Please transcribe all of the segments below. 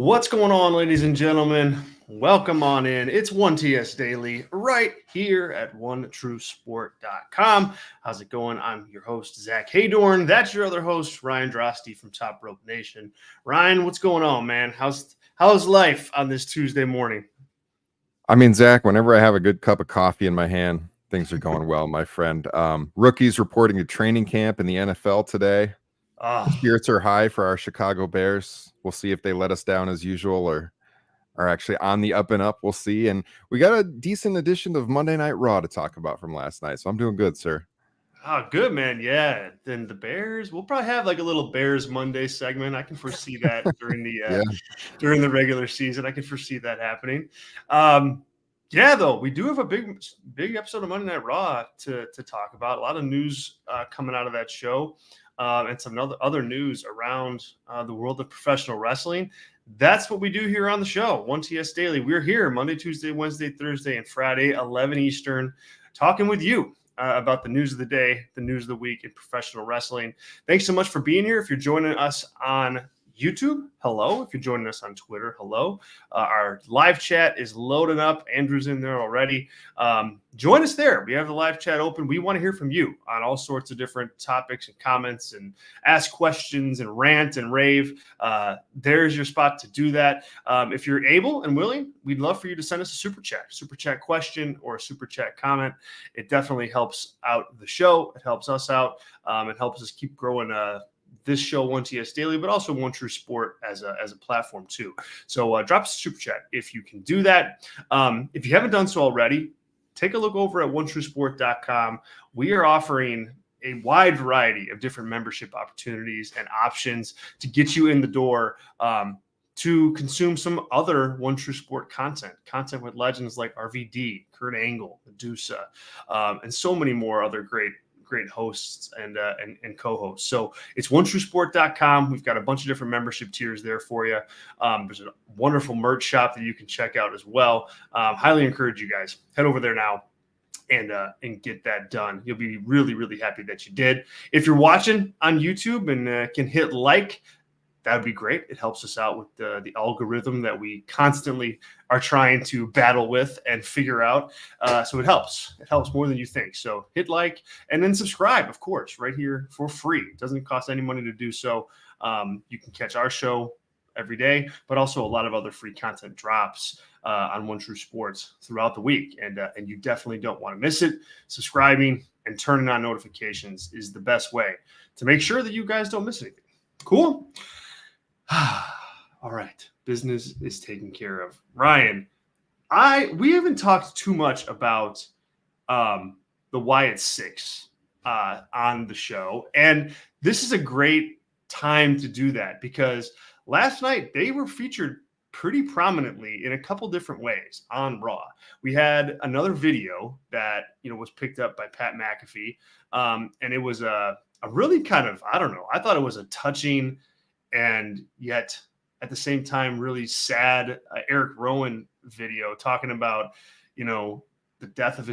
What's going on, ladies and gentlemen? Welcome on in. It's 1TS Daily right here at OneTrueSport.com. How's it going? I'm your host, Zack Heydorn. That's your other host, Ryan Droste from Top Rope Nation. Ryan, what's going on, man? How's life on this Tuesday morning? I mean, Zach, whenever I have a good cup of coffee in my hand, things are going well, my friend. Rookies reporting to training camp in the NFL today. Spirits are high for our Chicago Bears. We'll see if they let us down as usual or are actually on the up and up. We'll see. And we got a decent edition of Monday Night Raw to talk about from last night. So I'm doing good, sir. Oh, good, man. Yeah. Then the Bears, we'll probably have like a little Bears Monday segment. I can foresee that during the during the regular season. I can foresee that happening. Yeah, though, we do have a big episode of Monday Night Raw to talk about. A lot of news coming out of that show. And some other news around the world of professional wrestling. That's what we do here on the show, 1TS Daily. We're here Monday, Tuesday, Wednesday, Thursday, and Friday, 11 Eastern, talking with you about the news of the day, the news of the week in professional wrestling. Thanks so much for being here. If you're joining us on YouTube, hello. If you're joining us on Twitter, hello. Our live chat is loading up. Andrew's in there already. Join us there. We have the live chat open. We want to hear from you on all sorts of different topics and comments and ask questions and rant and rave. There's your spot to do that. If you're able and willing, we'd love for you to send us a super chat question or a super chat comment. It definitely helps out the show. It helps us out. It helps us keep growing this show, 1TS Daily, but also One True Sport as a platform too. So drop us a super chat if you can do that. If you haven't done so already, take a look over at OneTrueSport.com. We are offering a wide variety of different membership opportunities and options to get you in the door to consume some other One True Sport content with legends like RVD, Kurt Angle, Medusa, and so many more other great hosts and co-hosts. So it's OneTrueSport.com. We've got a bunch of different membership tiers there for you. There's a wonderful merch shop that you can check out as well. Highly encourage you guys, head over there now and get that done. You'll be really, really happy that you did. If you're watching on YouTube and can hit like, that would be great. It helps us out with the algorithm that we constantly are trying to battle with and figure out. So it helps. It helps more than you think. So hit like and then subscribe, of course, right here for free. It doesn't cost any money to do so. You can catch our show every day, but also a lot of other free content drops on One True Sports throughout the week. And you definitely don't want to miss it. Subscribing and turning on notifications is the best way to make sure that you guys don't miss anything. Cool. All right, business is taken care of. Ryan, we haven't talked too much about the Wyatt Sicks on the show, and this is a great time to do that because last night they were featured pretty prominently in a couple different ways on Raw. We had another video that was picked up by Pat McAfee, and it was a really kind of, I don't know, I thought it was a touching and yet at the same time really sad Eric Rowan video talking about the death of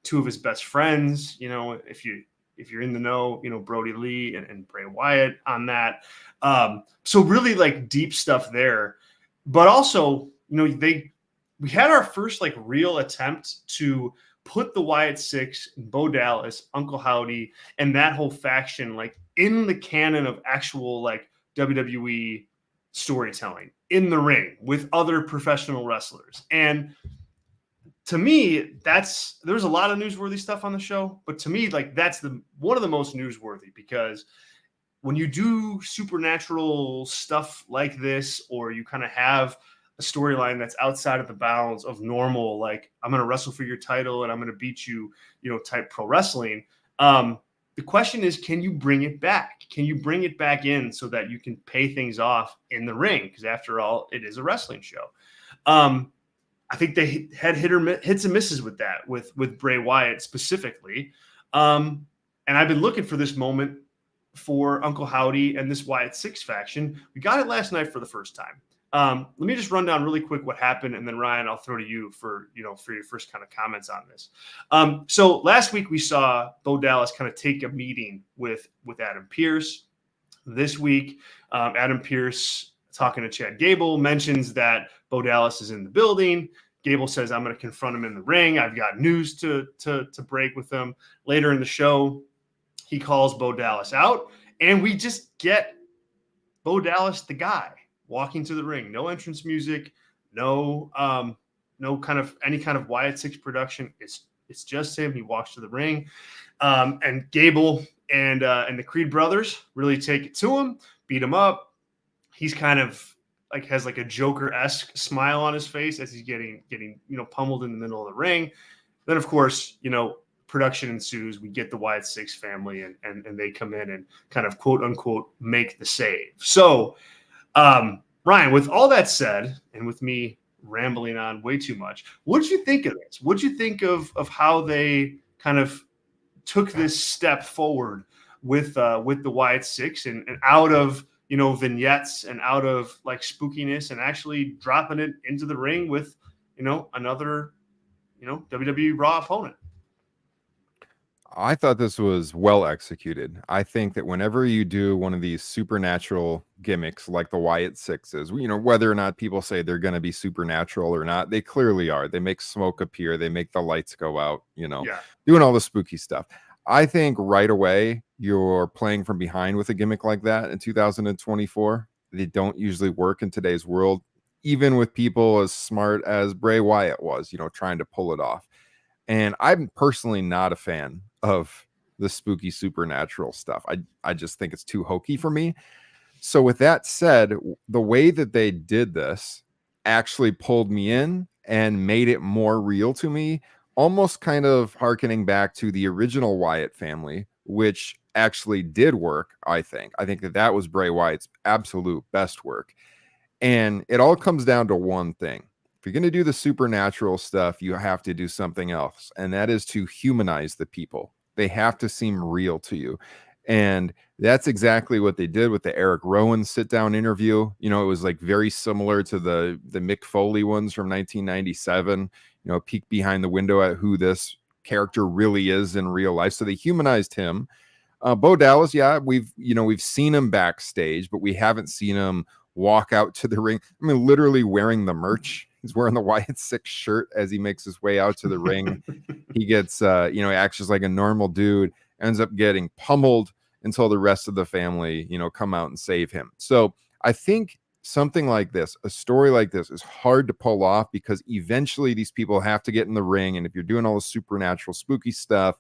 two of his best friends. If you're in the know, Brody Lee and Bray Wyatt on that. So really like deep stuff there, but also we had our first like real attempt to put the Wyatt Sicks, Bo Dallas, Uncle Howdy, and that whole faction like in the canon of actual like WWE storytelling in the ring with other professional wrestlers. And to me, there's a lot of newsworthy stuff on the show, but to me, like that's one of the most newsworthy because when you do supernatural stuff like this, or you kind of have a storyline that's outside of the bounds of normal, like I'm going to wrestle for your title and I'm going to beat you, type pro wrestling. The question is, can you bring it back? Can you bring it back in so that you can pay things off in the ring? Because after all, it is a wrestling show. I think they had hits and misses with that, with Bray Wyatt specifically. And I've been looking for this moment for Uncle Howdy and this Wyatt Sicks faction. We got it last night for the first time. Let me just run down really quick what happened, and then Ryan, I'll throw to you for your first kind of comments on this. So last week we saw Bo Dallas kind of take a meeting with Adam Pearce. This week, Adam Pearce talking to Chad Gable, mentions that Bo Dallas is in the building. Gable says, I'm going to confront him in the ring. I've got news to break with him. Later in the show, he calls Bo Dallas out, and we just get Bo Dallas, the guy, walking to the ring. No entrance music, no kind of any kind of Wyatt Sicks production. It's just him. He walks to the ring, and Gable and the Creed brothers really take it to him, beat him up. He's kind of like has like a Joker-esque smile on his face as he's getting pummeled in the middle of the ring. Then of course, production ensues. We get the Wyatt Sicks family and they come in and kind of quote unquote make the save. So Ryan, with all that said, and with me rambling on way too much, what did you think of this? What did you think of how they kind of took this step forward with the Wyatt Sicks and out of vignettes and out of like spookiness and actually dropping it into the ring with another WWE Raw opponent? I thought this was well executed. I think that whenever you do one of these supernatural gimmicks like the Wyatt Sixes, whether or not people say they're going to be supernatural or not, they clearly are. They make smoke appear, they make the lights go out, doing all the spooky stuff. I think right away you're playing from behind with a gimmick like that in 2024. They don't usually work in today's world, even with people as smart as Bray Wyatt was, trying to pull it off. And I'm personally not a fan of the spooky supernatural stuff. I just think it's too hokey for me. So with that said, the way that they did this actually pulled me in and made it more real to me, almost kind of hearkening back to the original Wyatt family, which actually did work. I think that was Bray Wyatt's absolute best work. And it all comes down to one thing. If you're going to do the supernatural stuff, you have to do something else, and that is to humanize the people. They have to seem real to you. And that's exactly what they did with the Eric Rowan sit-down interview. It was like very similar to the Mick Foley ones from 1997, a peek behind the window at who this character really is in real life. So they humanized him. Bo Dallas, yeah, we've seen him backstage, but we haven't seen him walk out to the ring. I mean, literally wearing the merch. He's wearing the Wyatt Sicks shirt as he makes his way out to the ring. He gets, acts just like a normal dude, ends up getting pummeled until the rest of the family, come out and save him. So I think something like this, a story like this, is hard to pull off because eventually these people have to get in the ring. And if you're doing all the supernatural, spooky stuff,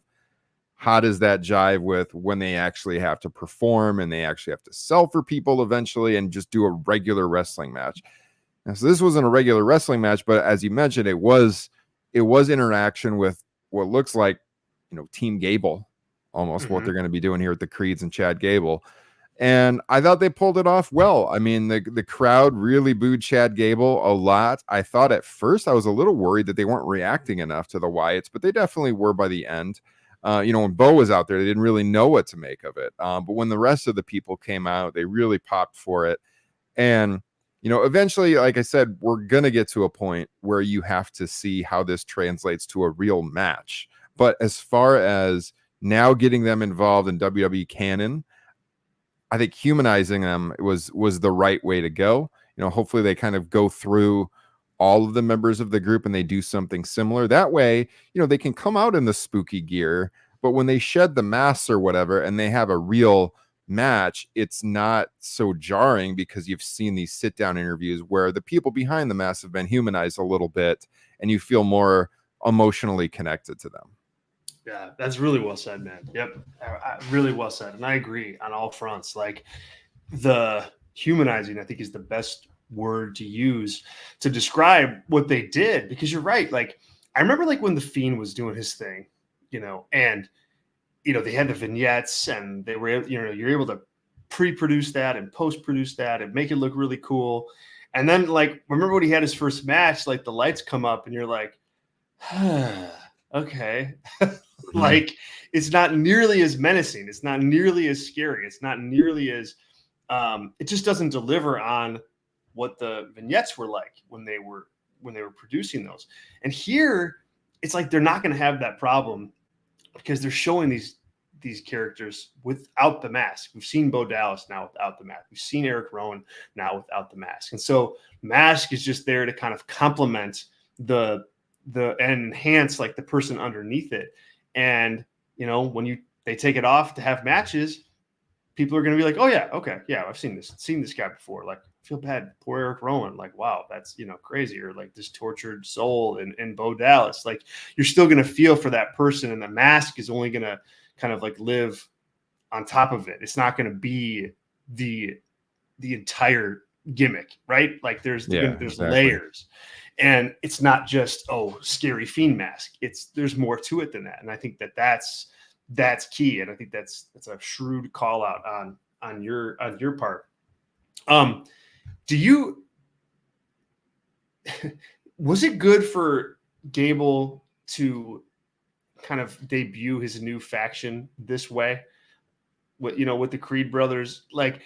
how does that jive with when they actually have to perform and they actually have to sell for people eventually and just do a regular wrestling match? And so this wasn't a regular wrestling match, but as you mentioned, it was interaction with what looks like, Team Gable, almost what they're going to be doing here with the Creeds and Chad Gable. And I thought they pulled it off well. I mean, the crowd really booed Chad Gable a lot. I thought at first I was a little worried that they weren't reacting enough to the Wyatts, but they definitely were by the end. When Bo was out there, they didn't really know what to make of it. But when the rest of the people came out, they really popped for it. And eventually, like I said, we're going to get to a point where you have to see how this translates to a real match. But as far as now getting them involved in WWE canon, I think humanizing them was the right way to go. Hopefully they kind of go through all of the members of the group and they do something similar. That way, they can come out in the spooky gear, but when they shed the masks or whatever and they have a real match, it's not so jarring because you've seen these sit-down interviews where the people behind the mask have been humanized a little bit and you feel more emotionally connected to them. Yeah, that's really well said, man. Yep, really well said. And I agree on all fronts. Like the humanizing, I think, is the best word to use to describe what they did, because you're right. Like I remember like when The Fiend was doing his thing, and they had the vignettes and they were, you're able to pre-produce that and post-produce that and make it look really cool. And then like, remember when he had his first match, like the lights come up and you're like, okay. Like it's not nearly as menacing. It's not nearly as scary. It's not nearly as, it just doesn't deliver on what the vignettes were like when they were producing those. And here it's like, they're not going to have that problem because they're showing these these characters without the mask. We've seen Bo Dallas now without the mask. We've seen Eric Rowan now without the mask. And so mask is just there to kind of complement and enhance like the person underneath it. And, you know, when they take it off to have matches, people are going to be like, oh yeah, okay. Yeah. I've seen this guy before. Like, I feel bad. Poor Eric Rowan. Like, wow, that's, you know, crazy. Or like this tortured soul in Bo Dallas. Like, you're still going to feel for that person. And the mask is only going to kind of like live on top of it. It's not going to be the entire gimmick, right? Like there's exactly. layers, and it's not just, oh, scary fiend mask. There's more to it than that. And I think that's key. And I think that's a shrewd call out on your part. Was it good for Gable to kind of debut his new faction this way with the Creed brothers? Like,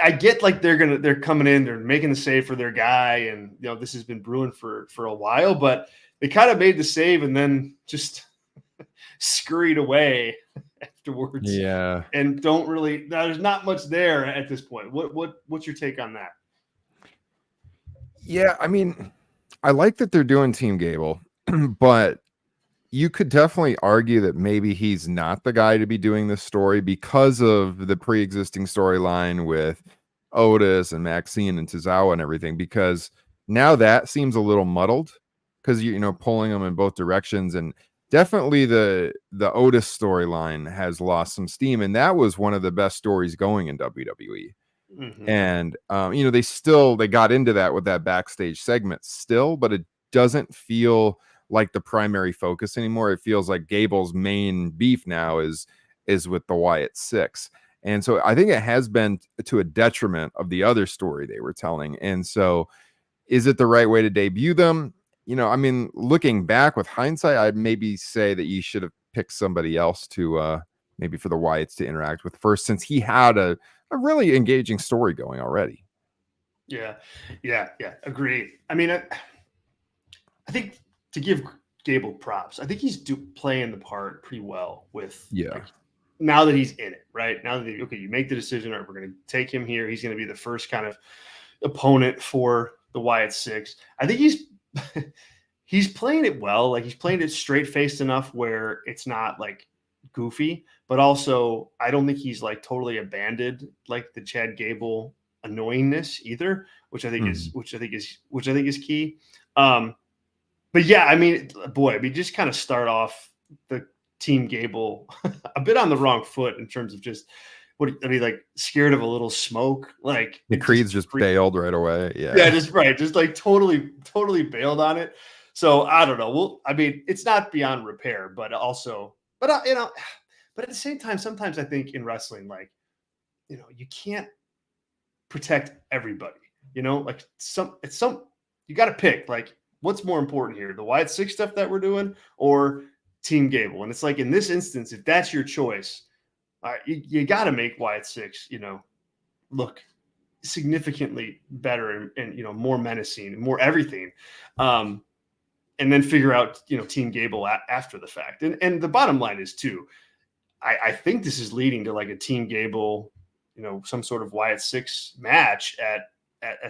I get like they're coming in, they're making the save for their guy, and you know this has been brewing for a while, but they kind of made the save and then just scurried away afterwards. Yeah, and don't really. There's not much there at this point. What's your take on that? Yeah, I mean, I like that they're doing Team Gable, but you could definitely argue that maybe he's not the guy to be doing this story because of the pre-existing storyline with Otis and Maxine and Tozawa and everything, because now that seems a little muddled because you know pulling them in both directions. And definitely the Otis storyline has lost some steam, and that was one of the best stories going in WWE. Mm-hmm. And you know, they got into that with that backstage segment still, but it doesn't feel like the primary focus anymore. It feels like Gable's main beef now is with the Wyatt Sicks. And so I think it has been to a detriment of the other story they were telling. And so is it the right way to debut them? You know, I mean, looking back with hindsight, I'd maybe say that you should have picked somebody else to maybe for the Wyatts to interact with first, since he had a really engaging story going already. Yeah. Agreed. I mean, I think to give Gable props, I think he's playing the part pretty well with, like, now that he's in it, right? Now that you make the decision, all right, we're going to take him here. He's going to be the first kind of opponent for the Wyatt Sicks. I think he's playing it well. Like, he's playing it straight faced enough where it's not like goofy, but also I don't think he's like totally abandoned like the Chad Gable annoyingness either, which I think is key. But yeah, I mean, just kind of start off the Team Gable a bit on the wrong foot in terms of just like scared of a little smoke. Like the Creeds just bailed right away. Yeah, just like totally bailed on it. So I don't know. Well, I mean, it's not beyond repair, but at the same time, sometimes I think in wrestling, like, you know, you can't protect everybody. You know, like you got to pick, like, what's more important here, the Wyatt Sicks stuff that we're doing or Team Gable? And it's like, in this instance, if that's your choice, you got to make Wyatt Sicks, you know, look significantly better and you know, more menacing, more everything. And then figure out, you know, Team Gable after the fact. And the bottom line is too, I think this is leading to like a Team Gable, you know, some sort of Wyatt Sicks match at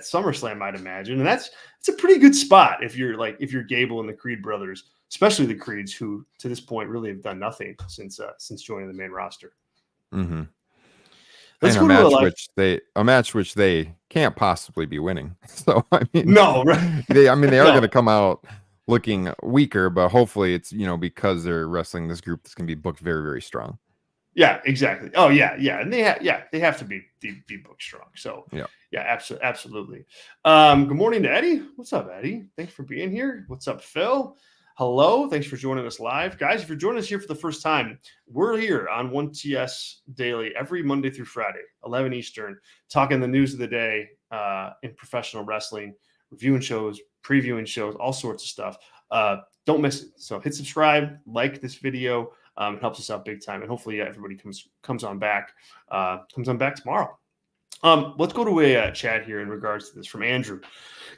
SummerSlam, I'd imagine. And it's a pretty good spot if you're Gable and the Creed brothers, especially the Creeds, who to this point really have done nothing since joining the main roster. Mm-hmm. Let's go to a match which they can't possibly be winning. So I mean, no, right? They are going to come out looking weaker, but hopefully it's, you know, because they're wrestling this group that's going to be booked very, very strong. Yeah, exactly. Oh yeah, and they have to be booked strong. So yeah, absolutely. Good morning to Eddie. What's up, Eddie? Thanks for being here. What's up, Phil? Hello. Thanks for joining us live, guys. If you're joining us here for the first time, we're here on 1TS Daily every Monday through Friday, 11 Eastern, talking the news of the day in professional wrestling, reviewing shows, previewing shows, all sorts of stuff. Don't miss it. So hit subscribe, like this video. It helps us out big time, and hopefully everybody comes on back tomorrow. Let's go to a chat here in regards to this from Andrew.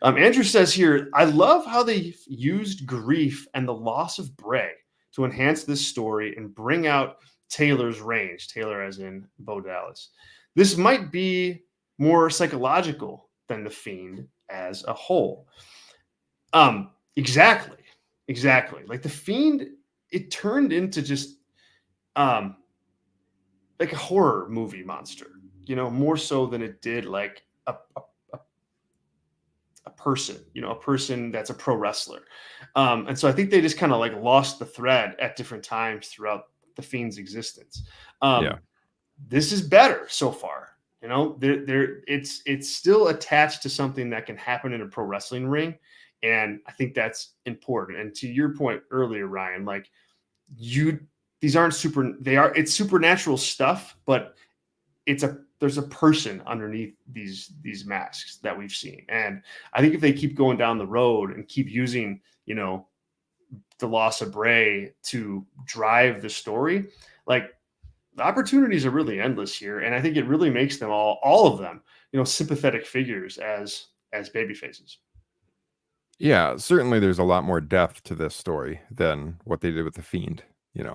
Andrew says here, I love how they used grief and the loss of Bray to enhance this story and bring out Taylor's range, Taylor as in Bo Dallas. This might be more psychological than the Fiend as a whole. Exactly. Like the Fiend, it turned into just like a horror movie monster, more so than it did like a person, a person that's a pro wrestler. And so I think they just kind of like lost the thread at different times throughout the Fiend's existence. This is better so far. It's still attached to something that can happen in a pro wrestling ring. And I think that's important. And to your point earlier, Ryan, like these aren't it's supernatural stuff, but there's a person underneath these masks that we've seen. And I think if they keep going down the road and keep using, the loss of Bray to drive the story, like the opportunities are really endless here. And I think it really makes them all of them, sympathetic figures as baby faces. Yeah, certainly there's a lot more depth to this story than what they did with the Fiend.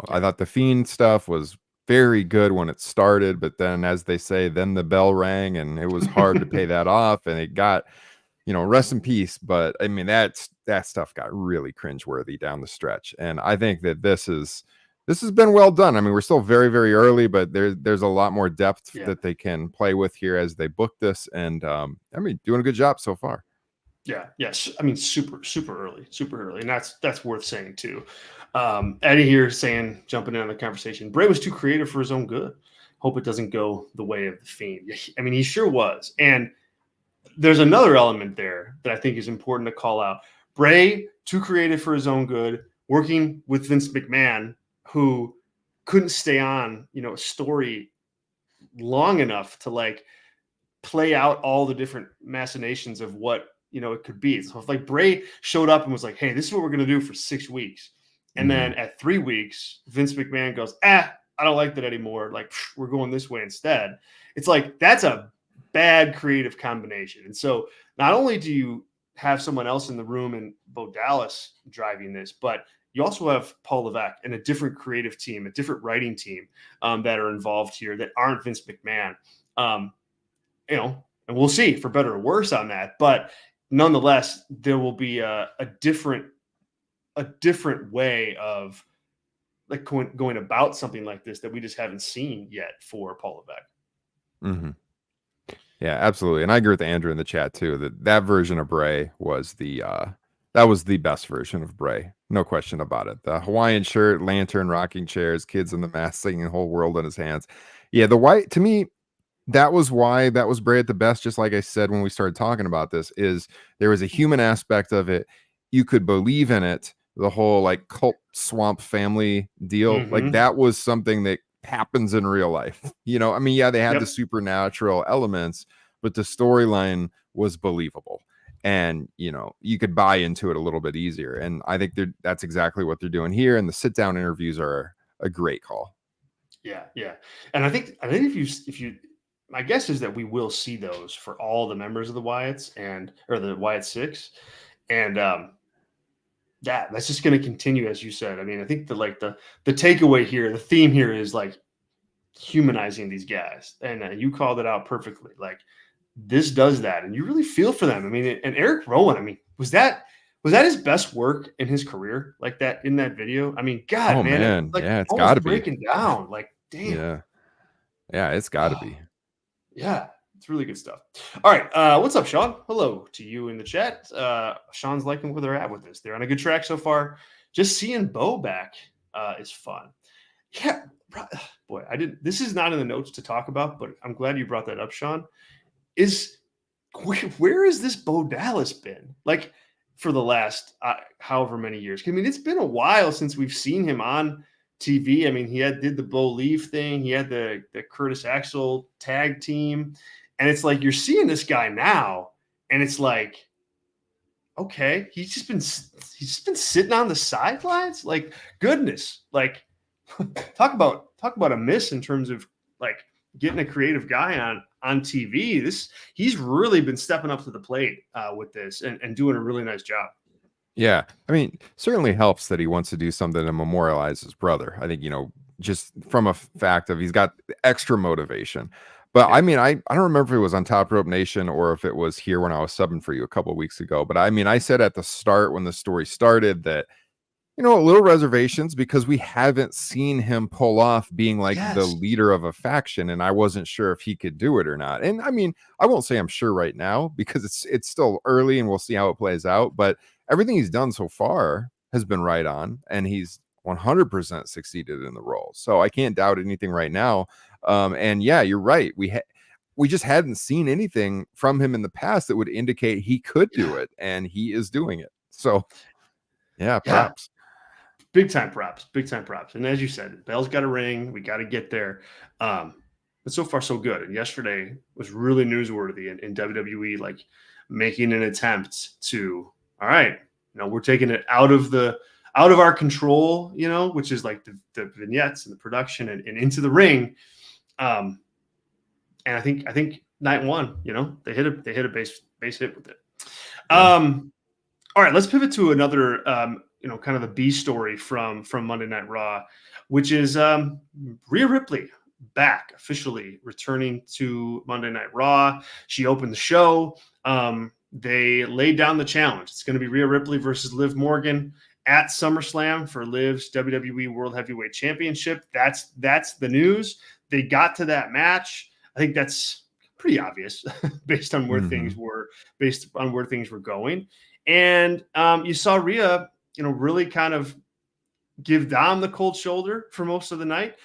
I thought the Fiend stuff was very good when it started, but then, as they say, then the bell rang and it was hard to pay that off, and it got, rest in peace. But I mean, that stuff got really cringeworthy down the stretch, and I think that this has been well done. I mean, we're still very, very early, but there's a lot more depth that they can play with here as they book this, and I mean, doing a good job so far. Yeah. Yes. I mean, super early, and that's worth saying too. Eddie here jumping in on the conversation, Bray was too creative for his own good. Hope it doesn't go the way of the Fiend. I mean, he sure was. And there's another element there that I think is important to call out. Bray, too creative for his own good, working with Vince McMahon, who couldn't stay on, a story long enough to like play out all the different machinations of what, it could be. So if like Bray showed up and was like, hey, this is what we're going to do for 6 weeks. And then at 3 weeks, Vince McMahon goes, I don't like that anymore. Like, we're going this way instead. It's like, that's a bad creative combination. And so not only do you have someone else in the room and Bo Dallas driving this, but you also have Paul Levesque and a different creative team, a different writing team that are involved here that aren't Vince McMahon. And we'll see for better or worse on that. But nonetheless, there will be a different way of like going about something like this that we just haven't seen yet for Paul Levesque. Yeah, absolutely. And I agree with Andrew in the chat too, that version of Bray was that was the best version of Bray. No question about it. The Hawaiian shirt, lantern, rocking chairs, kids in the mask singing the whole world in his hands. Yeah, the white, to me, that was why that was Bray at the best. Just like I said when we started talking about this, is there was a human aspect of it. You could believe in it. The whole like cult swamp family deal, like that was something that happens in real life. I mean, yeah, they had the supernatural elements, but the storyline was believable, and you could buy into it a little bit easier. And I think that's exactly what they're doing here. And the sit down interviews are a great call. Yeah, and I think if you my guess is that we will see those for all the members of the Wyatts or the Wyatt Sicks, and that's just going to continue, as you said. I mean, I think the takeaway here, the theme here is like humanizing these guys, and you called it out perfectly. Like this does that, and you really feel for them. I mean, and Eric Rowan, I mean, was that his best work in his career? Like that in that video? I mean, God, man. Like, yeah, it's got to be breaking down. Like, damn. Yeah, it's got to be. Yeah, it's really good stuff. All right, what's up, Sean? Hello to you in the chat. Sean's liking where they're at with this. They're on a good track so far. Just seeing Bo back is fun. Yeah, boy, this is not in the notes to talk about, but I'm glad you brought that up, Sean. Where has this Bo Dallas been? Like for the last however many years? I mean, it's been a while since we've seen him on TV. I mean, he did the Bo Leaf thing. He had the Curtis Axel tag team. And it's like, you're seeing this guy now, and it's like, okay, he's just been sitting on the sidelines. Like, goodness, like talk about a miss in terms of like getting a creative guy on TV. He's really been stepping up to the plate with this and doing a really nice job. Yeah, I mean, certainly helps that he wants to do something to memorialize his brother. I think just from a fact of he's got extra motivation. But I mean, I don't remember if it was on Top Rope Nation or if it was here when I was subbing for you a couple of weeks ago. But I mean, I said at the start when the story started that, a little reservations because we haven't seen him pull off being like the leader of a faction, and I wasn't sure if he could do it or not. And I mean, I won't say I'm sure right now because it's still early and we'll see how it plays out. But everything he's done so far has been right on, and he's 100% succeeded in the role. So I can't doubt anything right now. And yeah, you're right. We just hadn't seen anything from him in the past that would indicate he could do it, and he is doing it. So yeah, props. Big time props. And as you said, bell's got a ring. We got to get there. But so far, so good. And yesterday was really newsworthy in WWE, like making an attempt to, all right, we're taking it out of our control, which is like the vignettes and the production and into the ring. And I think night one, they hit a base hit with it. All right, let's pivot to another kind of the B story from Monday Night Raw, which is Rhea Ripley back officially returning to Monday Night Raw. She opened the show. They laid down the challenge. It's going to be Rhea Ripley versus Liv Morgan at SummerSlam for Liv's WWE World Heavyweight Championship. That's the news. They got to that match. I think that's pretty obvious based on where things were going. And you saw Rhea, really kind of give Dom the cold shoulder for most of the night.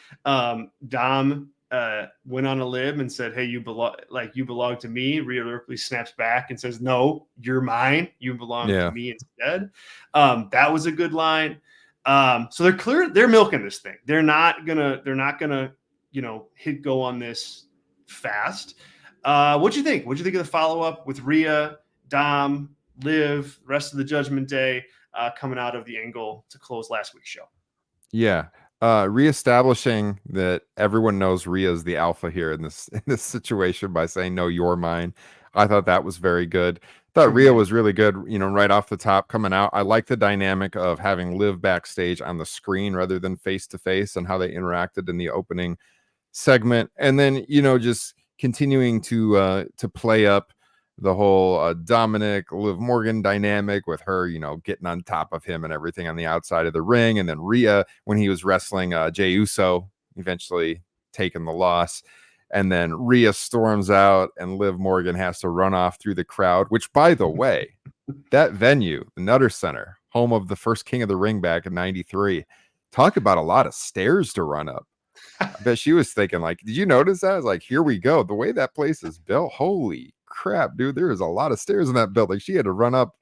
Dom went on a limb and said, "Hey, you belong to me." Rhea Ripley snaps back and says, "No, you're mine. You belong to me instead." That was a good line. So they're milking this thing. They're not gonna hit go on this fast. What'd you think? What'd you think of the follow-up with Rhea, Dom, Liv, the rest of the Judgment Day coming out of the angle to close last week's show? Yeah. Reestablishing that everyone knows Rhea is the alpha here in this situation by saying, "No, you're mine." I thought that was very good. Thought Rhea was really good, right off the top coming out. I like the dynamic of having Liv backstage on the screen rather than face to face and how they interacted in the opening segment. And then, just continuing to play up the whole Dominic Liv Morgan dynamic with her, getting on top of him and everything on the outside of the ring. And then Rhea, when he was wrestling Jey Uso, eventually taking the loss. And then Rhea storms out and Liv Morgan has to run off through the crowd, which, by the way, that venue, the Nutter Center, home of the first King of the Ring back in '93, talk about a lot of stairs to run up. I bet she was thinking, like, did you notice that? I was like, here we go. The way that place is built, holy crap, dude, there is a lot of stairs in that building. She had to run up.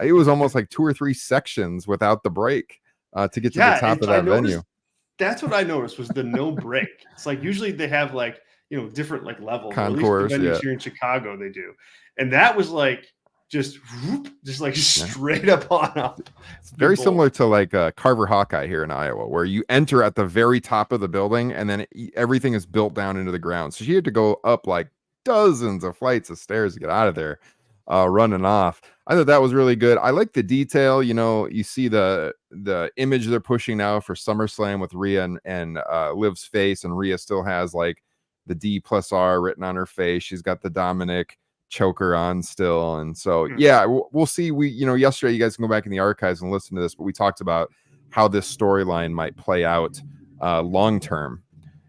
It was almost like 2 or 3 sections without the break to get to the top of that venue. That's what I noticed was the no break. It's like usually they have like, different like levels. Concourse, at least the venues here in Chicago they do. And that was like just like straight up on up. It's very similar to like Carver Hawkeye here in Iowa, where you enter at the very top of the building and then everything is built down into the ground. So she had to go up like dozens of flights of stairs to get out of there, running off. I thought that was really good. I like the detail. You see the image they're pushing now for SummerSlam with Rhea and Liv's face, and Rhea still has like the D+R written on her face. She's got the Dominic choker on still. And so, yeah, we'll see. Yesterday, you guys can go back in the archives and listen to this, but we talked about how this storyline might play out long-term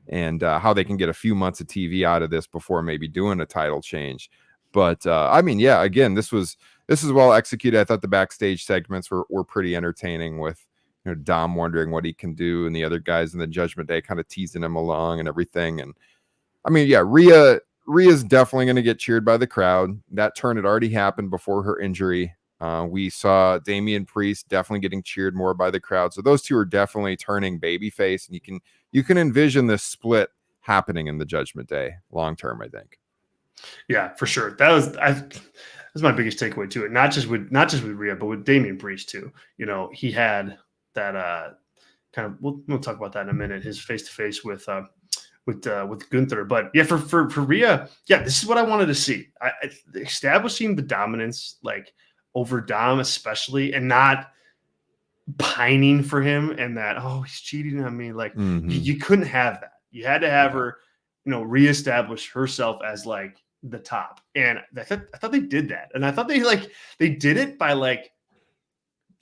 and how they can get a few months of TV out of this before maybe doing a title change. But I mean, yeah, again, this is well executed. I thought the backstage segments were pretty entertaining with, Dom wondering what he can do and the other guys in the Judgment Day kind of teasing him along and everything. And I mean, yeah, Rhea's definitely going to get cheered by the crowd. That turn had already happened before her injury. We saw Damian Priest definitely getting cheered more by the crowd. So those two are definitely turning babyface, and you can envision this split happening in the Judgment Day long term, I think. Yeah, for sure. That's my biggest takeaway to it. Not just with Rhea, but with Damian Priest too. He had that kind of. We'll talk about that in a minute. His face to face with Gunther, but yeah, for Rhea, yeah, this is what I wanted to see. Establishing the dominance, like over Dom especially, and not pining for him and that, oh, he's cheating on me. Like you couldn't have that. You had to have her, reestablish herself as like the top. And I thought they did that. And I thought they did it by like,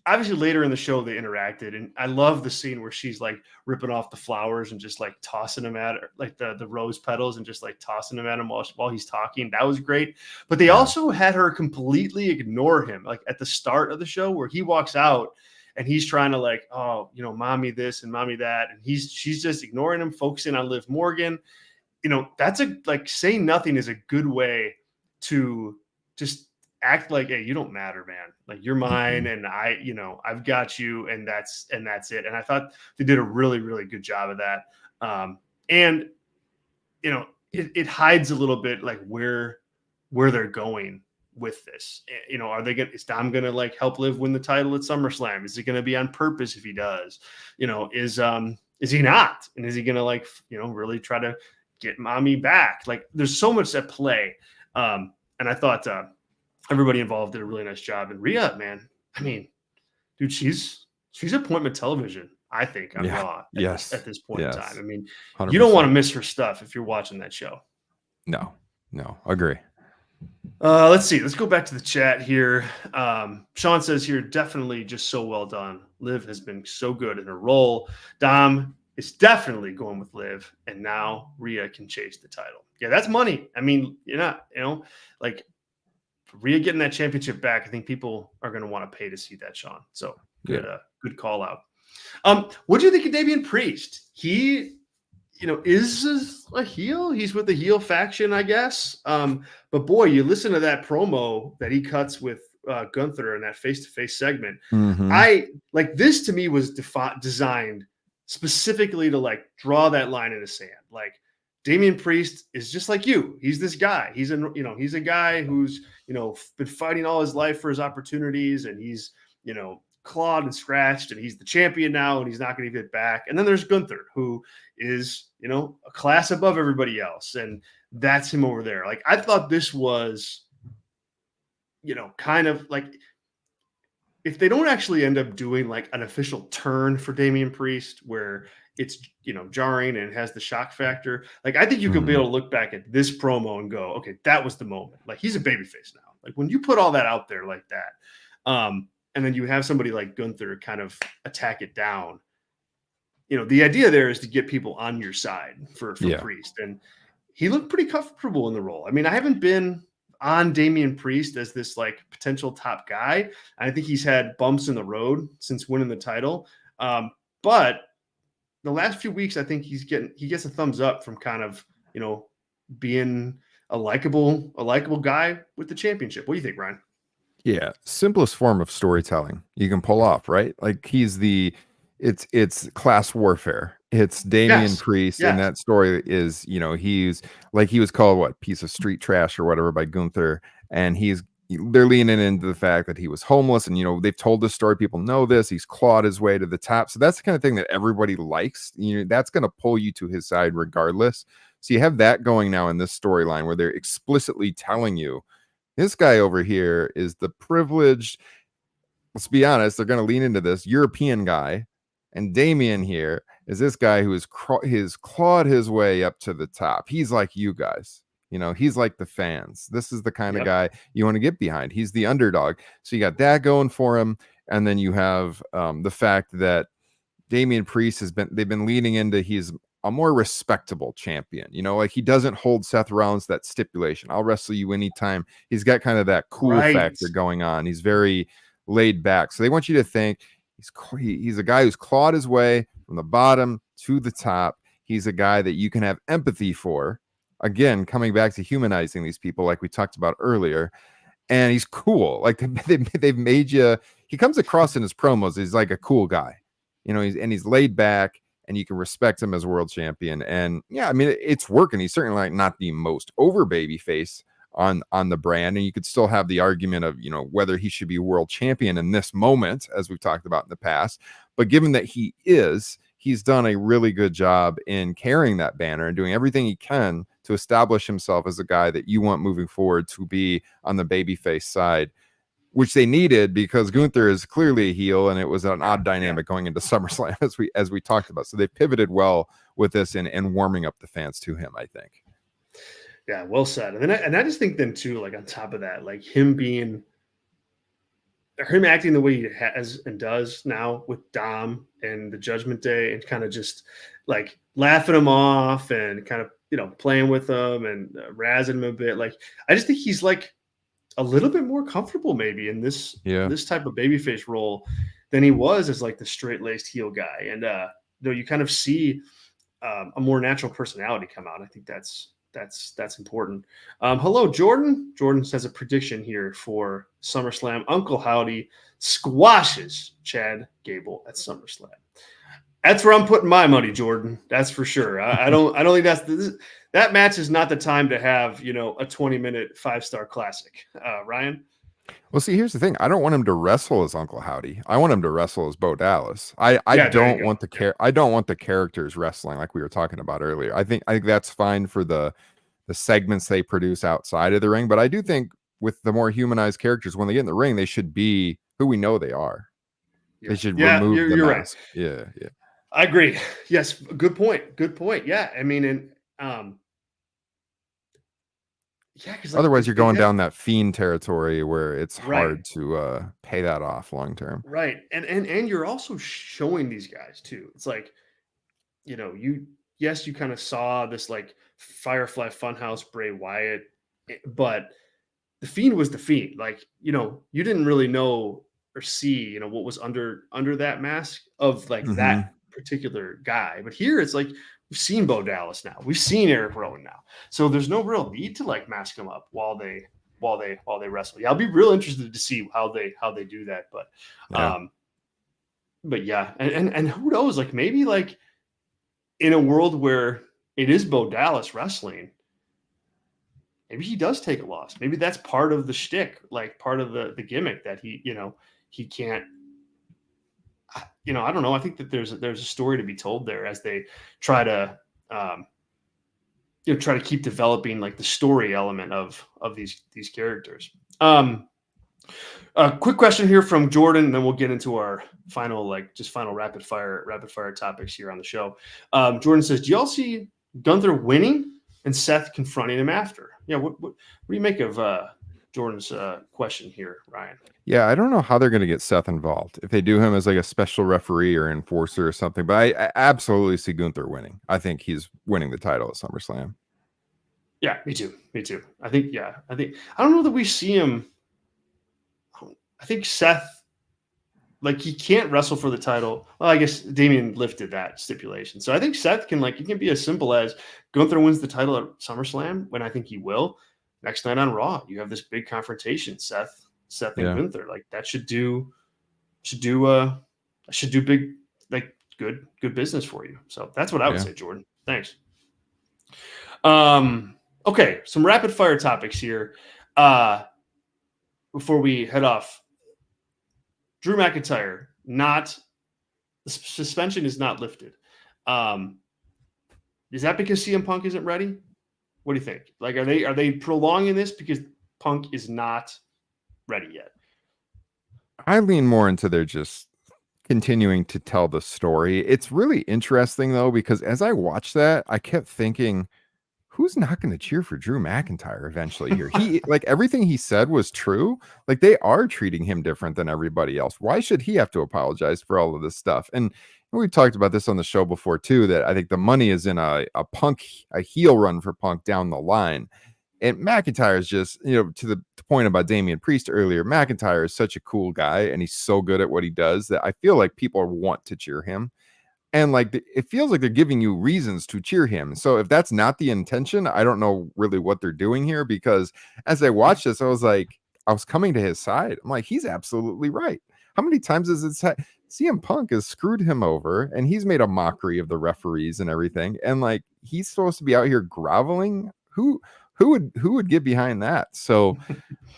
obviously later in the show they interacted, and I love the scene where she's like ripping off the flowers and just like tossing them at her, like the rose petals, and just like tossing them at him while he's talking. That was great. But they also had her completely ignore him, like at the start of the show where he walks out and he's trying to like, oh, mommy this and mommy that, and she's just ignoring him, focusing on Liv Morgan. That's like saying nothing is a good way to just act like, hey, you don't matter, man. Like you're mine, and I've got you, and that's it. And I thought they did a really, really good job of that. And it hides a little bit like where they're going with this. Is Dom gonna like help Liv win the title at SummerSlam? Is it gonna be on purpose if he does? Is he not? And is he gonna like really try to get Mami back? Like there's so much at play. And I thought everybody involved did a really nice job. And Rhea, man, I mean, dude, she's appointment television, I think, on Raw at this point in time. I mean, 100%. You don't want to miss her stuff if you're watching that show. No, agree. Let's see. Let's go back to the chat here. Sean says here, definitely just so well done. Liv has been so good in her role. Dom is definitely going with Liv, and now Rhea can chase the title. Yeah, that's money. I mean, you're not, like Rhea getting that championship back. I think people are going to want to pay to see that, Sean. So good call out. What do you think of Damian Priest? He, is a heel. He's with the heel faction, I guess. But boy, you listen to that promo that he cuts with Gunther in that face-to-face segment. I like this, to me, was designed specifically to like draw that line in the sand. Like Damian Priest is just like you. He's this guy. He's a guy who's, been fighting all his life for his opportunities, and he's, clawed and scratched, and he's the champion now, and he's not going to get back. And then there's Gunther, who is, a class above everybody else. And that's him over there. Like, I thought this was, kind of like, if they don't actually end up doing like an official turn for Damian Priest where it's, jarring and it has the shock factor, like I think you could be able to look back at this promo and go, okay, that was the moment. Like he's a babyface now. Like when you put all that out there like that, and then you have somebody like Gunther kind of attack it down, the idea there is to get people on your side for Priest. And he looked pretty comfortable in the role. I mean, I haven't been on Damian Priest as this like potential top guy. I think he's had bumps in the road since winning the title. But the last few weeks, I think he gets a thumbs up from kind of, being a likable guy with the championship. What do you think, Ryan? Yeah. Simplest form of storytelling you can pull off, right? Like it's class warfare. It's Damian Priest, and that story is, he was called what, piece of street trash or whatever by Gunther, and they're leaning into the fact that he was homeless, and they've told this story. People know this. He's clawed his way to the top, so that's the kind of thing that everybody likes. That's going to pull you to his side regardless. So you have that going now in this storyline where they're explicitly telling you this guy over here is the privileged. Let's be honest, they're going to lean into this European guy. And Damian here is this guy who has clawed his way up to the top. He's like you guys. He's like the fans. This is the kind of guy you want to get behind. He's the underdog. So you got that going for him. And then you have the fact that Damian Priest they've been leaning into he's a more respectable champion. Like he doesn't hold Seth Rollins that stipulation. I'll wrestle you anytime. He's got kind of that cool factor going on. He's very laid back. So they want you to think, he's a guy who's clawed his way from the bottom to the top. He's a guy that you can have empathy for. Again, coming back to humanizing these people like we talked about earlier. And he's cool. Like they've made you, he comes across in his promos, he's like a cool guy. He's laid back, and you can respect him as world champion. And yeah, I mean, it's working. He's certainly like not the most over baby face on the brand, and you could still have the argument of whether he should be world champion in this moment, as we've talked about in the past. But given that he's done a really good job in carrying that banner and doing everything he can to establish himself as a guy that you want moving forward to be on the babyface side. which they needed because Gunther is clearly a heel, and it was an odd dynamic going into SummerSlam as we talked about. So they pivoted well with this and warming up the fans to him, I think. Yeah, well said. And I just think then too, like on top of that, like him acting the way he has and does now with Dom and the Judgment Day, and kind of just like laughing him off and kind of, playing with him and razzing him a bit. Like, I just think he's like a little bit more comfortable maybe in this type of babyface role than he was as like the straight-laced heel guy. And you kind of see a more natural personality come out. I think that's important. Hello, Jordan. Jordan says a prediction here for SummerSlam. Uncle Howdy squashes Chad Gable at SummerSlam. That's where I'm putting my money, Jordan. That's for sure. I don't think that match is not the time to have, a 20-minute 5-star classic. Ryan? Well, see, here's the thing. I don't want him to wrestle as Uncle Howdy. I want him to wrestle as Bo Dallas. I don't want the characters wrestling like we were talking about earlier. I think that's fine for the segments they produce outside of the ring, but I do think with the more humanized characters, when they get in the ring, they should be who we know they are. Yeah. They should remove the mask. Right. Yeah. I agree. Yes, good point. Yeah, I mean, and because otherwise you're going down that Fiend territory where it's hard to pay that off long term. Right, and you're also showing these guys too. It's like, you kind of saw this like Firefly Funhouse Bray Wyatt, but the Fiend was the Fiend. Like, you didn't really know or see, what was under that mask of like that particular guy. But here it's like we've seen Bo Dallas now, we've seen Eric Rowan now, so there's no real need to like mask him up while they wrestle. Yeah, I'll be real interested to see how they do that. But yeah, and who knows, like maybe like in a world where it is Bo Dallas wrestling, maybe he does take a loss. Maybe that's part of the shtick, like part of the gimmick that he can't. I don't know. I think that there's a story to be told there as they try to keep developing like the story element of these characters. A quick question here from Jordan, and then we'll get into our final rapid fire topics here on the show. Jordan says, do y'all see Gunther winning and Seth confronting him after? Yeah. What do you make of Jordan's question here, Ryan? Yeah, I don't know how they're going to get Seth involved. If they do him as like a special referee or enforcer or something, but I absolutely see Gunther winning. I think he's winning the title at SummerSlam. Yeah, me too. I don't know that we see him. I think Seth, like, he can't wrestle for the title. Well, I guess Damian lifted that stipulation. So I think Seth it can be as simple as Gunther wins the title at SummerSlam, when I think he will. Next night on Raw, you have this big confrontation, Seth and Gunther. Like, that should do big, like, good business for you. So that's what I would say, Jordan. Thanks. Okay, some rapid fire topics here before we head off. Drew McIntyre, the suspension is not lifted. Is that because CM Punk isn't ready? What do you think? Like, are they prolonging this because Punk is not ready yet? I lean more into they're just continuing to tell the story. It's really interesting though, because as I watched that, I kept thinking, who's not going to cheer for Drew McIntyre eventually here? He like everything he said was true. Like, they are treating him different than everybody else. Why should he have to apologize for all of this stuff? And we've talked about this on the show before too, that I think the money is in a heel run for Punk down the line. And McIntyre is just, to the point about Damian Priest earlier, McIntyre is such a cool guy and he's so good at what he does that I feel like people want to cheer him. And like, it feels like they're giving you reasons to cheer him. So if that's not the intention, I don't know really what they're doing here, because as I watched this, I was coming to his side. I'm like, he's absolutely right. How many times has it said CM Punk has screwed him over and he's made a mockery of the referees and everything? And like, he's supposed to be out here groveling. Who would get behind that? So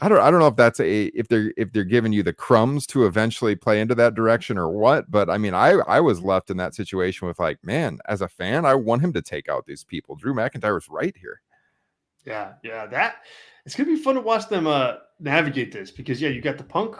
I don't know if that's if they're giving you the crumbs to eventually play into that direction or what. But I mean, I was left in that situation with like, man, as a fan, I want him to take out these people. Drew McIntyre was right here. Yeah, that it's gonna be fun to watch them navigate this because you got the Punk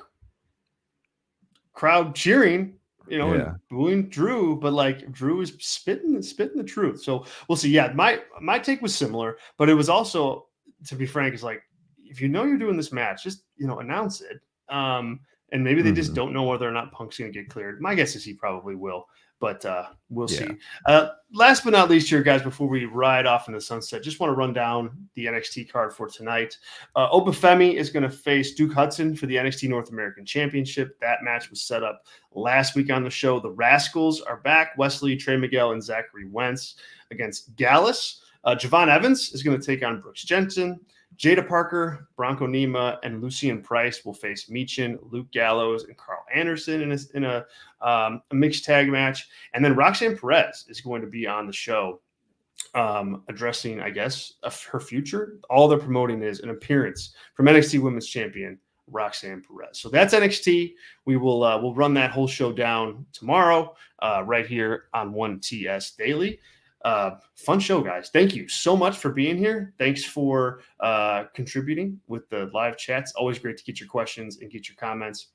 crowd cheering, and booing Drew, but like Drew is spitting the truth. So we'll see. Yeah, my take was similar, but it was also, to be frank, is like, if you're doing this match, just announce it. And maybe they just don't know whether or not Punk's gonna get cleared. My guess is he probably will, but we'll see. Last but not least here, guys, before we ride off in the sunset, just want to run down the NXT card for tonight. Obafemi is going to face Duke Hudson for the NXT North American Championship. That match was set up last week on the show. The Rascals are back. Wesley, Trey Miguel, and Zachary Wentz against Gallus. Javon Evans is going to take on Brooks Jensen. Jada Parker, Bronco Nima, and Lucian Price will face Meechin, Luke Gallows, and Carl Anderson in a mixed tag match. And then Roxanne Perez is going to be on the show addressing, I guess, her future. All they're promoting is an appearance from NXT Women's Champion Roxanne Perez. So that's NXT. We will we'll run that whole show down tomorrow right here on 1TS Daily. Fun show, guys. Thank you so much for being here. Thanks for contributing with the live chats. Always great to get your questions and get your comments.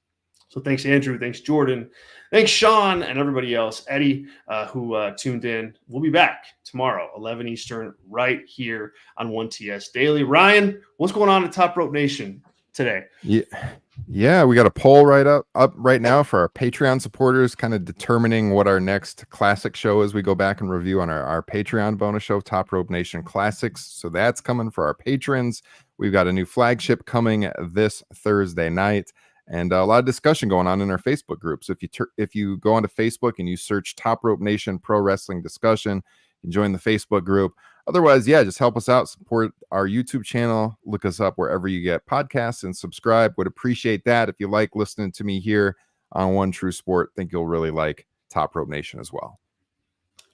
So thanks, Andrew. Thanks, Jordan. Thanks, Sean, and everybody else. Eddie, who tuned in. We'll be back tomorrow, 11 Eastern, right here on 1TS Daily. Ryan, what's going on at Top Rope Nation today? Yeah, we got a poll up right now for our Patreon supporters, kind of determining what our next classic show is. We go back and review on our Patreon bonus show, Top Rope Nation Classics. So that's coming for our patrons. We've got a new flagship coming this Thursday night, and a lot of discussion going on in our Facebook group. So if you go onto Facebook and you search Top Rope Nation Pro Wrestling Discussion, you can join the Facebook group. Otherwise, just help us out, support our YouTube channel, look us up wherever you get podcasts, and subscribe. Would appreciate that. If you like listening to me here on One True Sport, think you'll really like Top Rope Nation as well.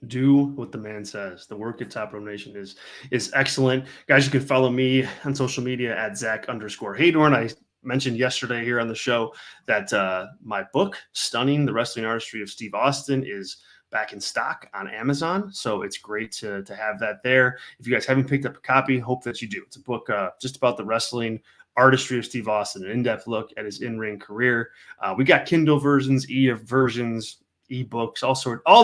Do what the man says. The work at Top Rope Nation is excellent. Guys, you can follow me on social media at Zack_Heydorn. I mentioned yesterday here on the show that my book, Stunning the Wrestling Artistry of Steve Austin, is back in stock on Amazon. So it's great to have that there. If you guys haven't picked up a copy, hope that you do. It's a book just about the wrestling artistry of Steve Austin, an in-depth look at his in-ring career. We got Kindle versions, versions, ebooks, all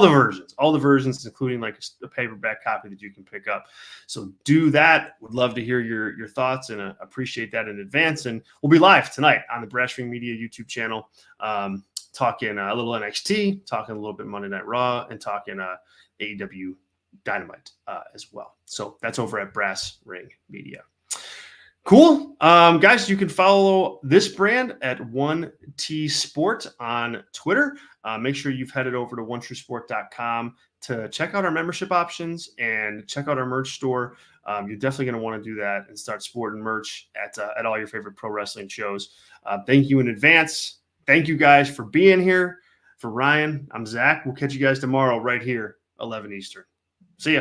the versions, including like a paperback copy that you can pick up. So do that. Would love to hear your thoughts and appreciate that in advance. And we'll be live tonight on the Brass Ring Media YouTube channel. Talking a little NXT, talking a little bit Monday Night Raw, and talking AEW Dynamite as well. So that's over at Brass Ring Media. Cool. Guys, you can follow this brand at 1T Sport on Twitter. Make sure you've headed over to onetruesport.com to check out our membership options and check out our merch store. You're definitely going to want to do that and start sporting merch at all your favorite pro wrestling shows. Thank you in advance. Thank you guys for being here. For Ryan, I'm Zach. We'll catch you guys tomorrow right here, 11 Eastern. See ya.